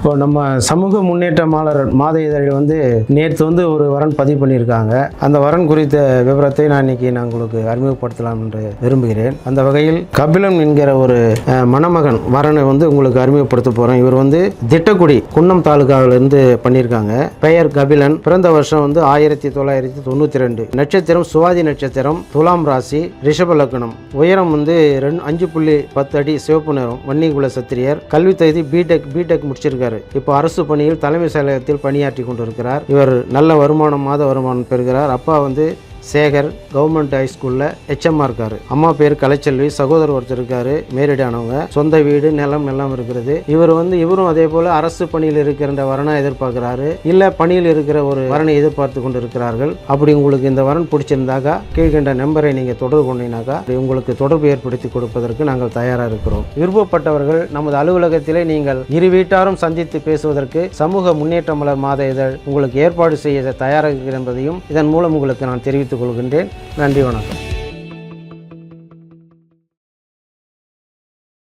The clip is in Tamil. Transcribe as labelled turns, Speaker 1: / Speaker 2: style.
Speaker 1: இப்போ நம்ம சமூக முன்னேற்றமாளர் மாத இதழில் நேற்று ஒரு வரன் பதிவு பண்ணியிருக்காங்க. அந்த வரன் குறித்த விவரத்தை நான் இன்னைக்கு உங்களுக்கு அறிமுகப்படுத்தலாம் என்று விரும்புகிறேன். அந்த வகையில் கபிலன் என்கிற ஒரு மணமகன் வரனை உங்களுக்கு அறிமுகப்படுத்த போகிறேன். இவர் திட்டக்குடி குன்னம் தாலுகாவிலிருந்து பண்ணியிருக்காங்க. பெயர் கபிலன். பிறந்த வருஷம் 1992. நட்சத்திரம் சுவாதி நட்சத்திரம், துலாம் ராசி, ரிஷப லக்னம். உயரம் 5.10 அடி, சிவப்பு நிறம், வன்னிகுல சத்திரியர். கல்வி தகுதி பிடெக் முடிச்சிருக்காரு. இப்போ அரசு பணியில் தலைமை செயலகத்தில் பணியாற்றி கொண்டிருக்கிறார். இவர் நல்ல வருமானம், மாத வருமானம் பெறுகிறார். அப்பா சேகர் கவர்மெண்ட் ஹைஸ்கூலில் HMஆ இருக்காரு. அம்மா பேர் கலைச்செல்வி. சகோதரர் ஒருத்தர் இருக்காரு, மேரிடானவங்க. சொந்த வீடு, நிலம் எல்லாம் இருக்கிறது. இவரும் அதே போல அரசு பணியில் இருக்கிற வரனை எதிர்பார்க்கிறாரு, இல்ல பணியில் இருக்கிற ஒரு வரனை எதிர்பார்த்து கொண்டு இருக்கிறார்கள். அப்படி உங்களுக்கு இந்த வரன் பிடிச்சிருந்தாக்கா கீழ்கண்ட நம்பரை நீங்க தொடர்பு கொண்டீங்கன்னாக்கா உங்களுக்கு தொடர்பு ஏற்படுத்தி கொடுப்பதற்கு நாங்கள் தயாராக இருக்கிறோம். விருப்பப்பட்டவர்கள் நமது அலுவலகத்திலே நீங்கள் இரு வீட்டாரும் சந்தித்து பேசுவதற்கு சமூக முன்னேற்றமாளர் மாத இதழ் உங்களுக்கு ஏற்பாடு செய்ய தயாராக என்பதையும் இதன் மூலம் உங்களுக்கு நான் தெரிவித்துக் கொள்கின்றேன். நன்றி, வணக்கம்.